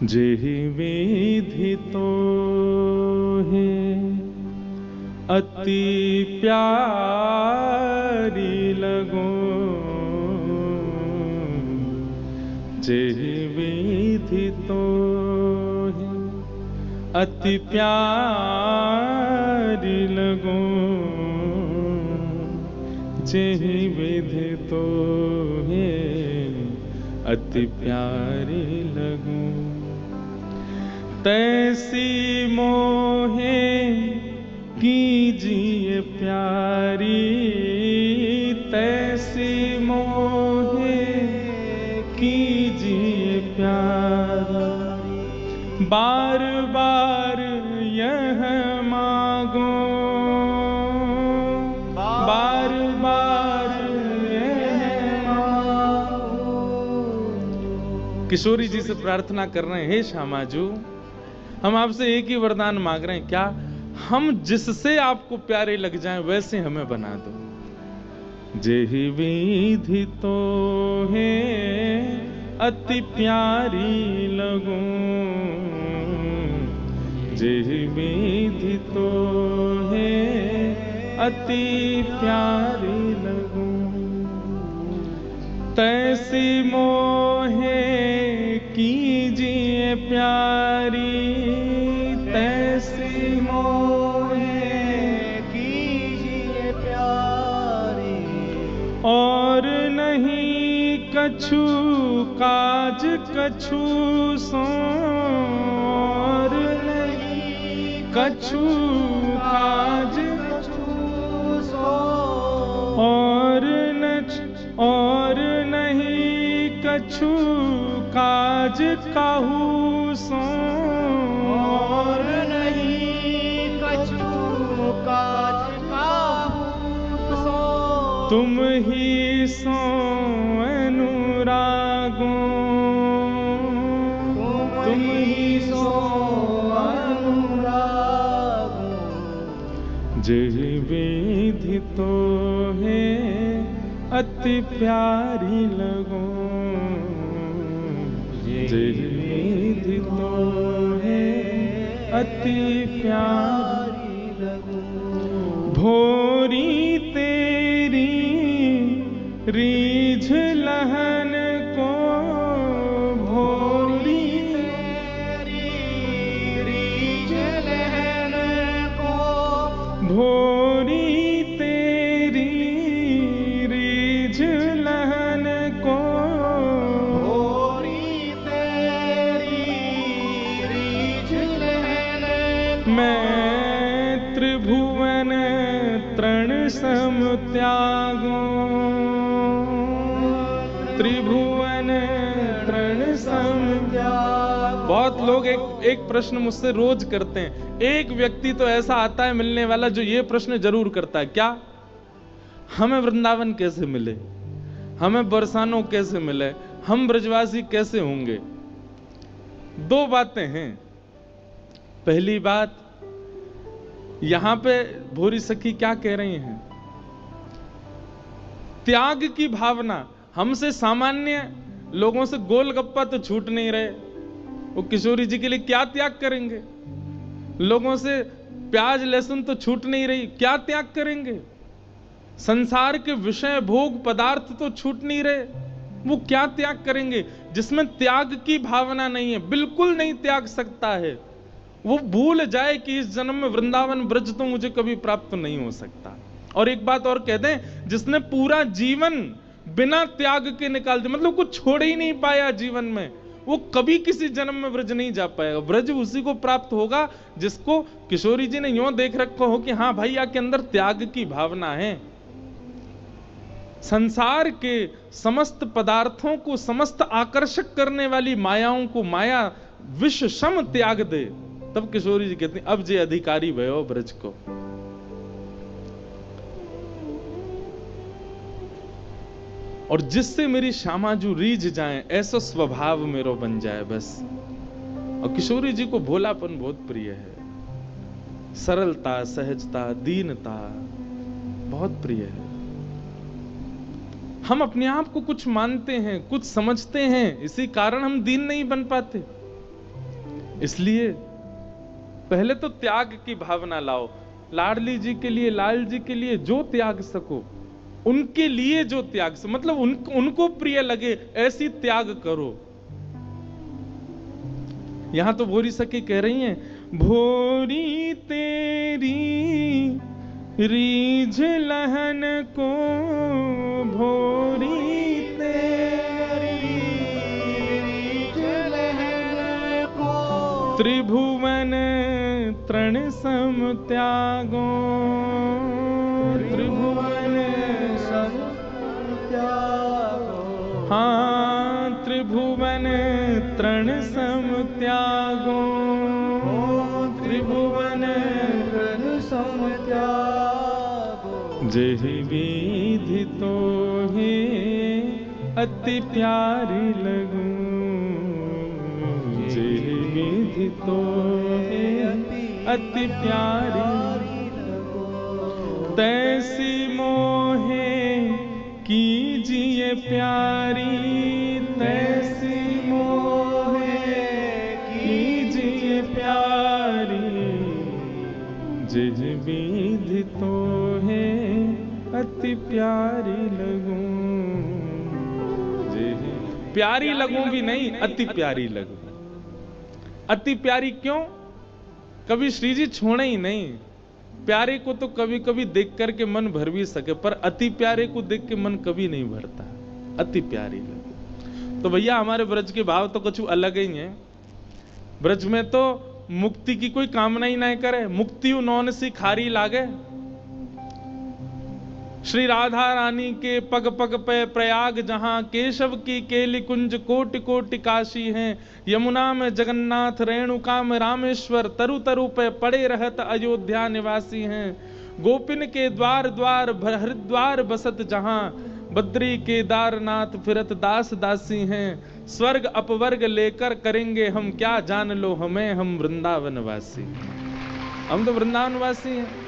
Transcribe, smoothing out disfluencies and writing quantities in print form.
जेहि विधि तो है अति प्यारी लगो, जेहि विधि तो है अति प्यारी लगो, जेहि विधि तो है अति प्यारी लगो। तैसी मोहे कीजिए प्यारी, तैसी मोहे कीजिए प्यारी, बार बार यह मांगो, बार बार यह मांगो। किशोरी जी से प्रार्थना कर रहे हैं, हे श्यामाजू, हम आपसे एक ही वरदान मांग रहे हैं, क्या हम जिससे आपको प्यारे लग जाएं वैसे हमें बना दो। जेहि विधि तो है अति प्यारी लगो, जेहि विधि तो है अति प्यारी लगो। तैसी मोहे कीजिए प्यारी, तैसी मोहे कीजिए प्यारी, और नहीं कछु काज कछु सो, और नहीं कछु काज कछु सो, और नहीं कछु काज काहू सो, और नहीं कछु काज काहू सो, तुम ही सो अनुरागो, तुम ही सो अनुरागो। जेहि विधि तो है अति प्यारी लगो, जेहि विधि तो है अति प्यारी लगो। भोरी तेरी रीझ लहन को, भोरी तेरी रीझ लहन को, भोरी तेरी रीझ लहन को, भोरी तेरी रीझ लहन को। मैं त्रिभुवन तृण सम त्यागो, त्रिभुवन तृण सम त्यागो। बहुत लोग एक प्रश्न मुझसे रोज करते हैं, एक व्यक्ति तो ऐसा आता है मिलने वाला जो ये प्रश्न जरूर करता है, क्या हमें वृंदावन कैसे मिले, हमें बरसानो कैसे मिले, हम ब्रजवासी कैसे होंगे। दो बातें हैं। पहली बात, यहां पे भोरी सखी क्या कह रही हैं, त्याग की भावना। हमसे सामान्य लोगों से गोलगप्पा तो छूट नहीं रहे, वो किशोरी जी के लिए क्या त्याग करेंगे। लोगों से प्याज लहसुन तो छूट नहीं रही, क्या त्याग करेंगे। संसार के विषय भोग पदार्थ तो छूट नहीं रहे, वो क्या त्याग करेंगे। जिसमें त्याग की भावना नहीं है, बिल्कुल नहीं त्याग सकता है, वो भूल जाए कि इस जन्म में वृंदावन ब्रज तो मुझे कभी प्राप्त नहीं हो सकता। और एक बात और कह दें, जिसने पूरा जीवन बिना त्याग के निकाल दिया, मतलब कुछ छोड़ ही नहीं पाया जीवन में, वो कभी किसी जन्म में ब्रज नहीं जा पाएगा। ब्रज उसी को प्राप्त होगा जिसको किशोरी जी ने यूं देख रखा हो कि हाँ भाई आपके अंदर त्याग की भावना है। संसार के समस्त पदार्थों को, समस्त आकर्षक करने वाली मायाओं को माया विष सम त्याग दे, तब किशोरी जी कहती अब जे अधिकारी भयो ब्रज को। और जिससे मेरी श्यामाजू रीझ जाए, ऐसा स्वभाव मेरो बन जाए बस। और किशोरी जी को भोलापन बहुत प्रिय है, सरलता, सहजता, दीनता बहुत प्रिय है। हम अपने आप को कुछ मानते हैं, कुछ समझते हैं, इसी कारण हम दीन नहीं बन पाते। इसलिए पहले तो त्याग की भावना लाओ। लाडली जी के लिए, लाल जी के लिए जो त्याग सको, उनके लिए जो त्याग सको, मतलब उनको प्रिय लगे ऐसी त्याग करो। यहां तो भोरी सखी कह रही हैं, भोरी तेरी रीझ लहन को, भोरी तेरी रीझ लहन को, त्रिभुवन तृण सम त्यागो, त्रिभुवन सम त्यागो, हाँ त्रिभुवन तृण सम त्यागो, त्रिभुवन तृण सम त्यागो, जेहि विधि तो हे अति प्यारी लगूं, जेहि विधि तो हे अति प्यारी लगूं, तैसी मोहे कीजिए प्यारी, तैसी मोहे कीजिए प्यारी, जिज विधि तो है अति प्यारी लगूं, प्यारी लगूं भी नहीं, अति प्यारी लगूं। अति प्यारी क्यों? कभी श्री जी छोड़े ही नहीं। प्यारे को तो कभी कभी देख करके मन भर भी सके, पर अति प्यारे को देख के मन कभी नहीं भरता। अति प्यारी लगे। तो भैया हमारे ब्रज के भाव तो कुछ अलग ही हैं। ब्रज में तो मुक्ति की कोई कामना ही नहीं करे, मुक्ति नौन सी खारी लागे। श्री राधा रानी के पग पग पे प्रयाग, जहां केशव की केली कुंज कोटि कोटि काशी हैं, यमुना में जगन्नाथ, रेणुका में रामेश्वर, तरु तरु पे पड़े रहत अयोध्या निवासी हैं। गोपिन के द्वार द्वार हरिद्वार बसत, जहां बद्री केदारनाथ फिरत दास दासी हैं। स्वर्ग अपवर्ग लेकर करेंगे हम क्या, जान लो हमें हम वृंदावन वासी। हम तो वृंदावन वासी हैं।